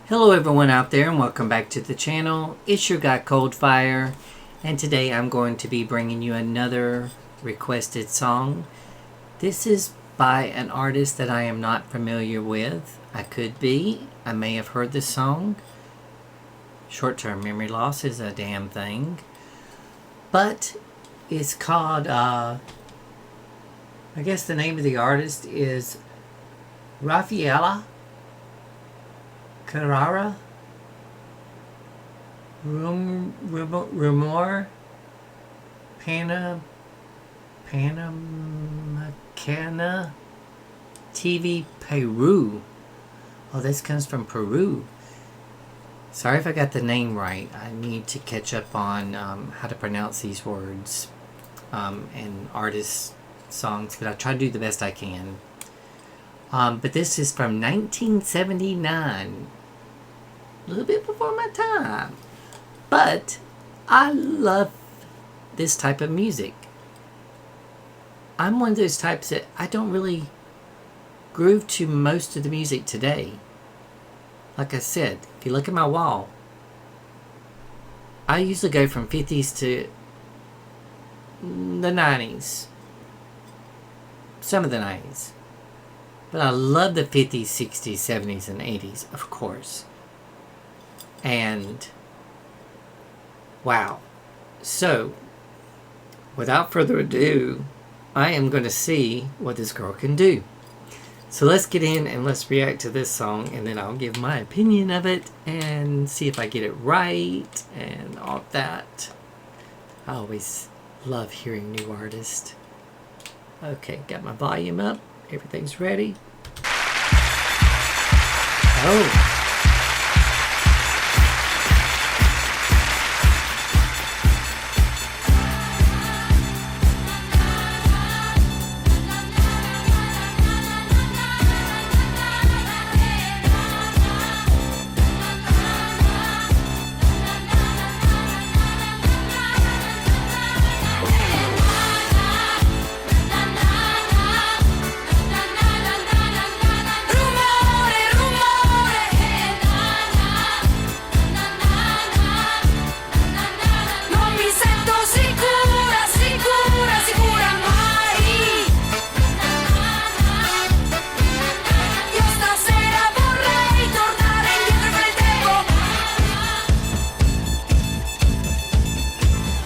Hello everyone out there and welcome back to the channel. It's your guy Coldfire, and today I'm going to be bringing you another requested song. This is by an artist that I am not familiar with. I could be. I may have heard this song. Short-term memory loss is a damn thing. But it's called, I guess the name of the artist is Raffaella. Carra, Rumore, Panamericana, TV, Peru. Oh, this comes from Peru. Sorry if I got the name right. I need to catch up on how to pronounce these words and artist songs, but I try to do the best I can. But this is from 1979. A little bit before my time. But I love this type of music. I'm one of those types that I don't really groove to most of the music today. Like I said, if you look at my wall, I usually go from 50s to the 90s. Some of the 90s. But I love the 50s, 60s, 70s, and 80s, of course. And, wow. So, without further ado, I am going to see what this girl can do. So let's get in and let's react to this song, and then I'll give my opinion of it and see if I get it right and all that. I always love hearing new artists. Okay, got my volume up. Everything's ready. Oh.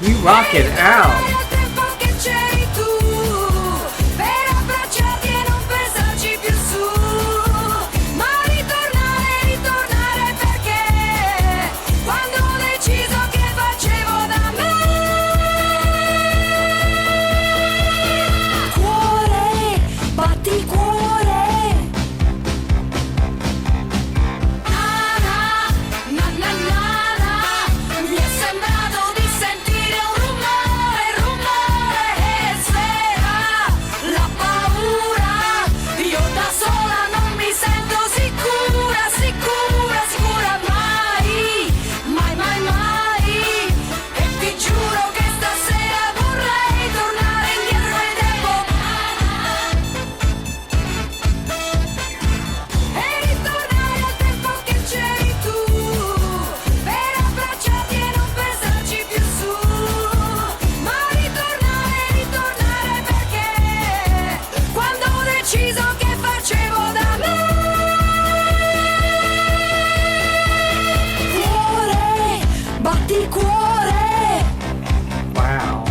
You rock it out. Wow.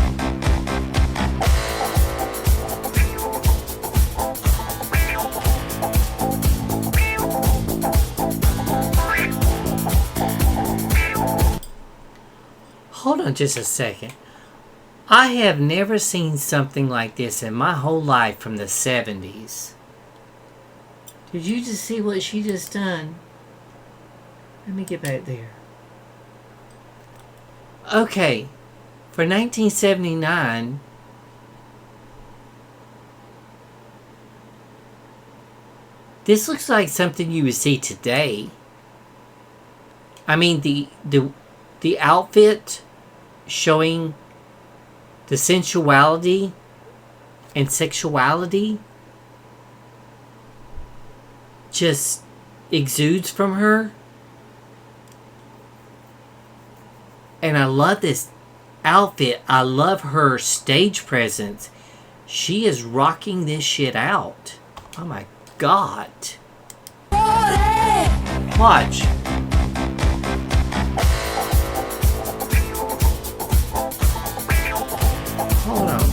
Hold on just a second. I have never seen something like this in my whole life from the 70s. Did you just see what she just done? Let me get back there. Okay, for 1979, this looks like something you would see today. I mean, the outfit showing the sensuality and sexuality just exudes from her. And I love this outfit. I love her stage presence. She is rocking this shit out. Oh my god. Watch. Hold on.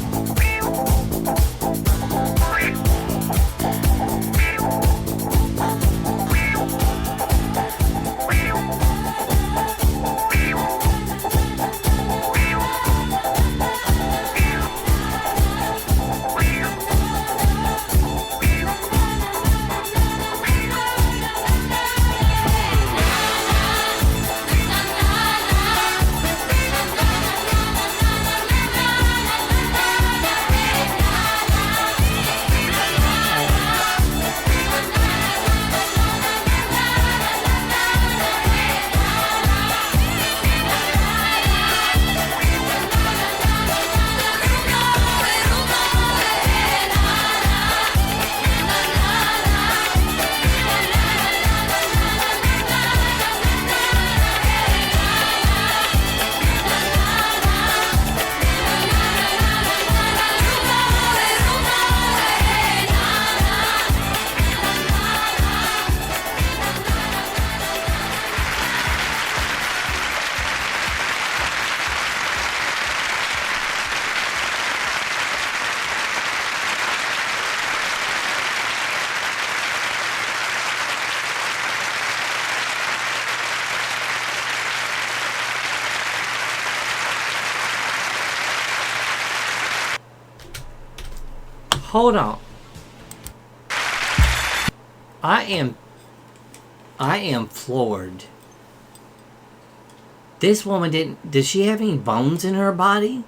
Hold on. I am floored. This woman does she have any bones in her body?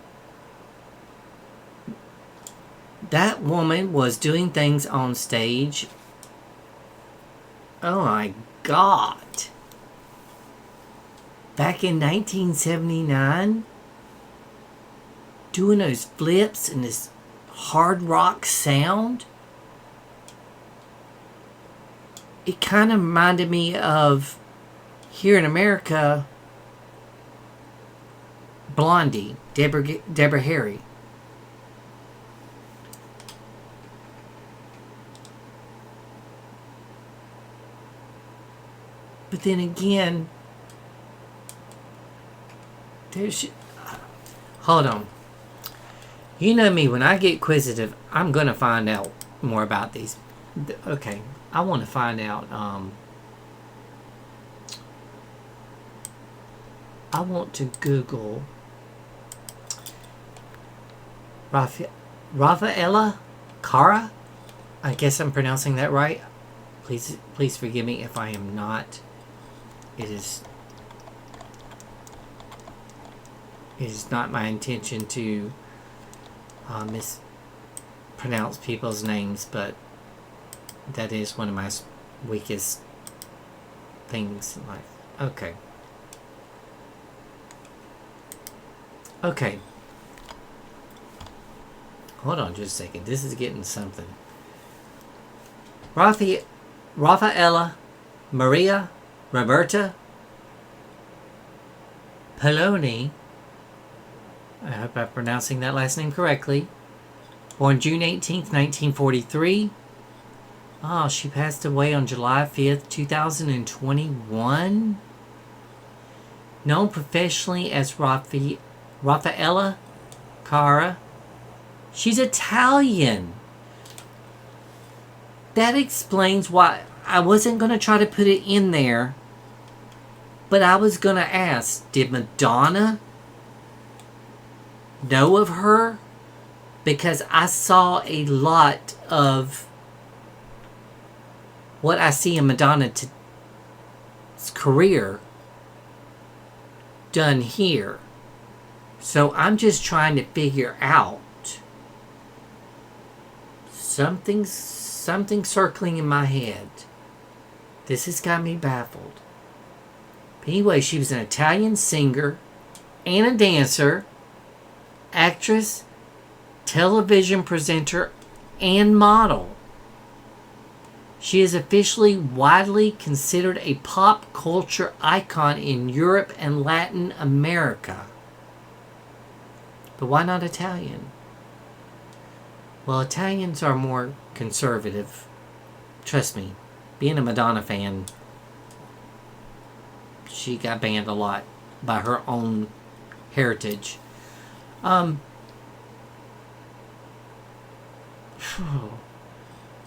That woman was doing things on stage. Oh my god. Back in 1979, doing those flips and this hard rock sound. It kind of reminded me of, here in America, Blondie, Deborah Harry. But then again, hold on. You know me, when I get inquisitive, I'm going to find out more about these. Okay, I want to find out. I want to Google Raffaella Carra. I guess I'm pronouncing that right. Please forgive me if I am not. It is not my intention to mispronounce people's names, but that is one of my weakest things in life. Okay. Okay. Hold on just a second. This is getting something. Raffaella Maria Roberta Poloni. I hope I'm pronouncing that last name correctly. Born June 18th, 1943. Oh, she passed away on July 5th, 2021. Known professionally as Raffaella Carra. She's Italian. That explains why I wasn't going to try to put it in there. But I was going to ask, did Madonna know of her? Because I saw a lot of what I see in Madonna's career done here. So I'm just trying to figure out something circling in my head. This has got me baffled. But anyway, she was an Italian singer and a dancer, actress, television presenter, and model. She is officially widely considered a pop culture icon in Europe and Latin America. But why not Italian? Well, Italians are more conservative. Trust me, being a Madonna fan, she got banned a lot by her own heritage.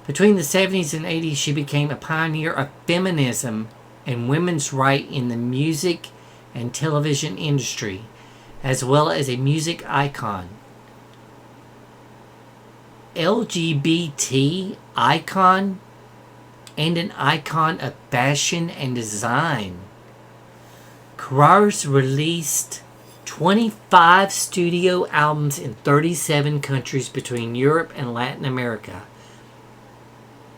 Between the 70s and 80s, she became a pioneer of feminism and women's rights in the music and television industry, as well as a music icon. LGBT icon and an icon of fashion and design. Carra's released 25 studio albums in 37 countries between Europe and Latin America,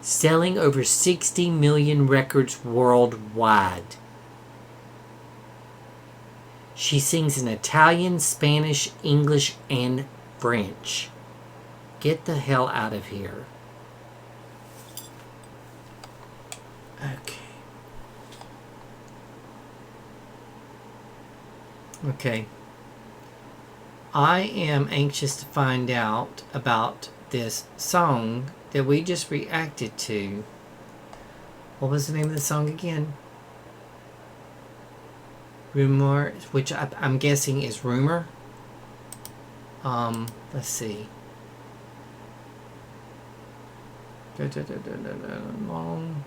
selling over 60 million records worldwide. She sings in Italian, Spanish, English, and French. Get the hell out of here. Okay. Okay. I am anxious to find out about this song that we just reacted to. What was the name of the song again? Rumore, which I'm guessing is Rumor. Let's see. Long.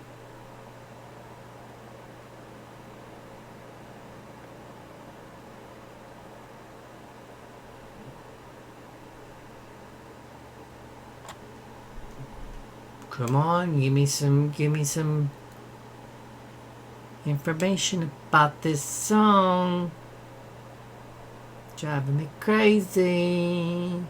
Come on, give me some information about this song. Driving me crazy.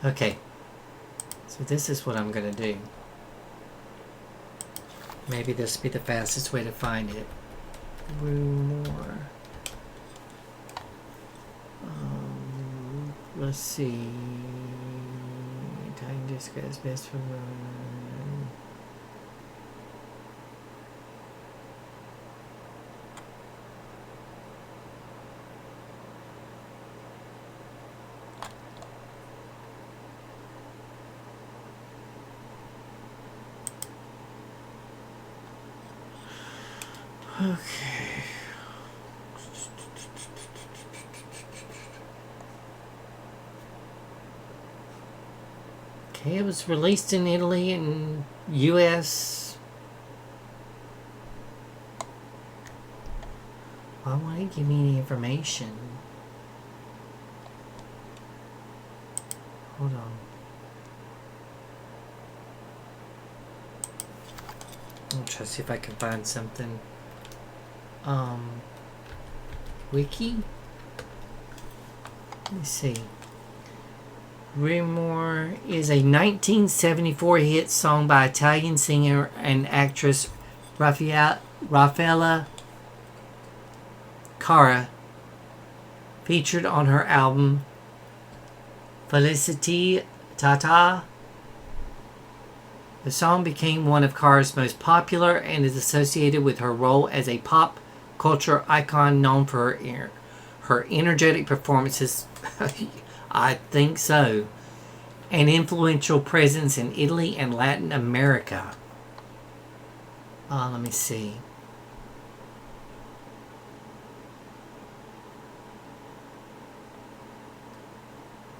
Okay, so this is what I'm gonna do. Maybe this will be the fastest way to find it. Rumore. Let's see. Italian disco is best for women. Okay. Okay, it was released in Italy and US. Why won't it give me any information? Hold on. I'll try to see if I can find something. Wiki? Let me see. Rumore is a 1974 hit song by Italian singer and actress Raffaella Carra, featured on her album Felicity Tata. The song became one of Carra's most popular and is associated with her role as a pop culture icon known for her energetic performances, I think so, and influential presence in Italy and Latin America. Let me see.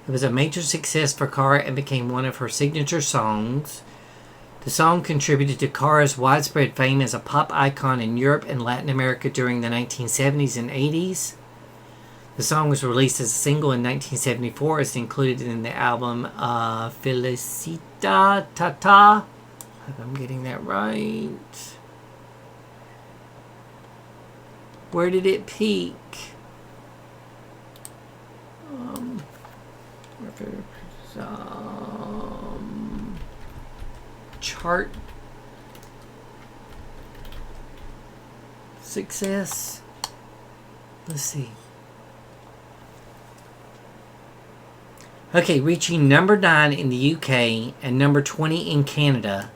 It was a major success for Carra and became one of her signature songs. The song contributed to Carra's widespread fame as a pop icon in Europe and Latin America during the 1970s and 80s. The song was released as a single in 1974 as included in the album Felicita Tata. I hope I'm getting that right. Where did it peak? Chart. success. Let's see. Okay, reaching number 9 in the UK and number 20 in Canada,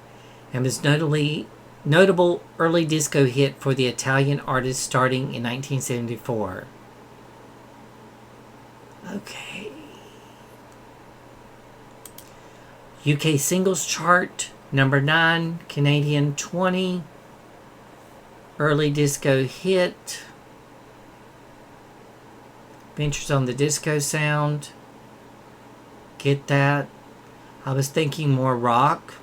and was notable early disco hit for the Italian artist starting in 1974. Okay. UK singles chart, number 9, Canadian 20. Early disco hit. Ventures on the disco sound. Get that. I was thinking more rock.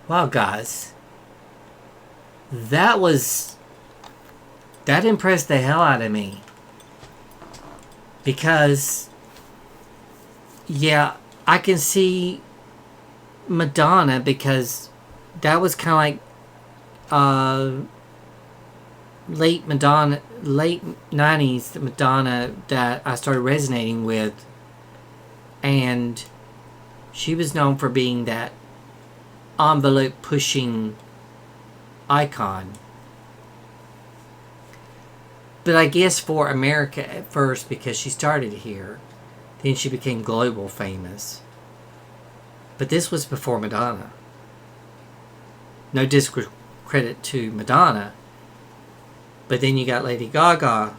Wow, guys. That impressed the hell out of me. Because, yeah, I can see Madonna, because that was kind of like late 90s Madonna that I started resonating with. And she was known for being that envelope pushing icon. But I guess for America at first, because she started here, then she became global famous. But this was before Madonna. No discredit to Madonna. But then you got Lady Gaga,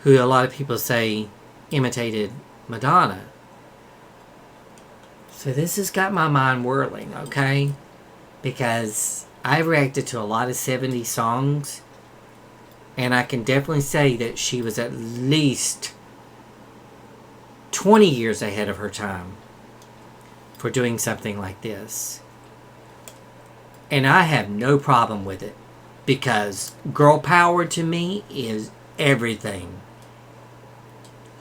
who a lot of people say imitated Madonna. So this has got my mind whirling, okay? Because I reacted to a lot of 70s songs, and I can definitely say that she was at least 20 years ahead of her time for doing something like this. And I have no problem with it, because girl power to me is everything.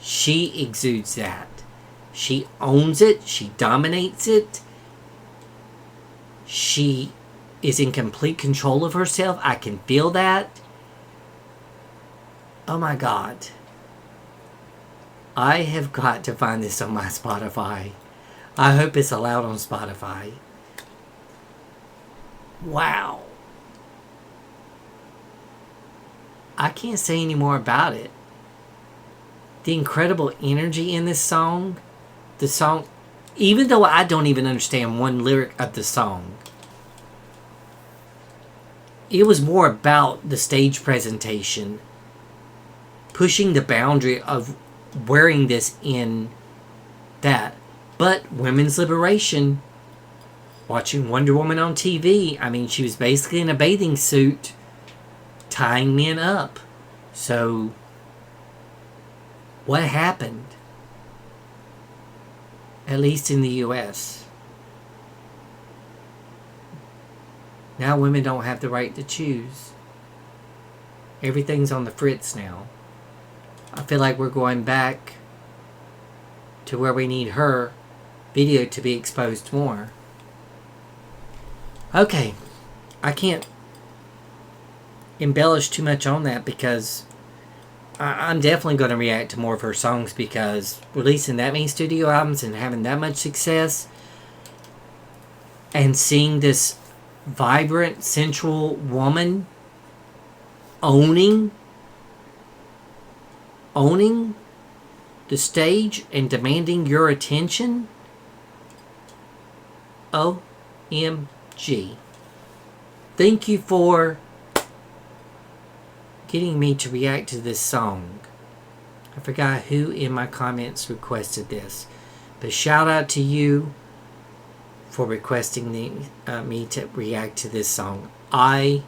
She exudes that. She owns it. She dominates it. She is in complete control of herself. I can feel that. Oh my God. I have got to find this on my Spotify. I hope it's allowed on Spotify. Wow. I can't say any more about it. The incredible energy in this song. The song, even though I don't even understand one lyric of the song, it was more about the stage presentation, pushing the boundary of wearing this in that. But women's liberation, watching Wonder Woman on TV, I mean, she was basically in a bathing suit, tying men up. So, what happened? At least in the U.S. Now women don't have the right to choose. Everything's on the fritz now. I feel like we're going back to where we need her video to be exposed more. Okay. I can't embellish too much on that, because I'm definitely going to react to more of her songs, because releasing that many studio albums and having that much success and seeing this vibrant, sensual woman owning the stage and demanding your attention. OMG. Thank you for getting me to react to this song. I forgot who in my comments requested this, but shout out to you for requesting me to react to this song. I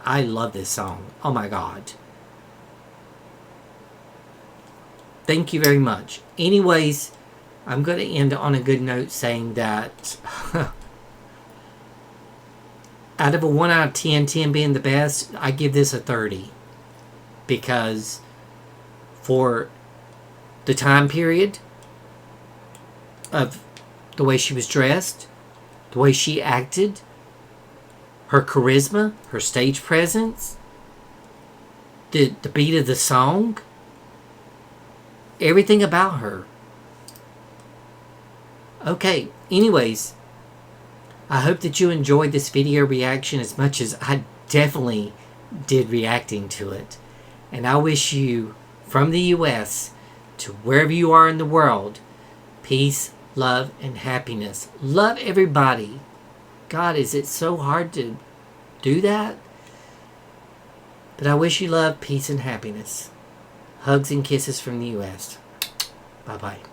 love this song. Oh my God. Thank you very much. Anyways, I'm going to end on a good note saying that out of a 1 out of 10, 10 being the best, I give this a 30. Because for the time period of the way she was dressed, the way she acted, her charisma, her stage presence, the beat of the song, everything about her Okay, anyways, I hope that you enjoyed this video reaction as much as I definitely did reacting to it. And I wish you, from the US to wherever you are in the world, peace, love, and happiness. Love everybody. God, is it so hard to do that? But I wish you love, peace, and happiness. Hugs and kisses from the US. Bye-bye.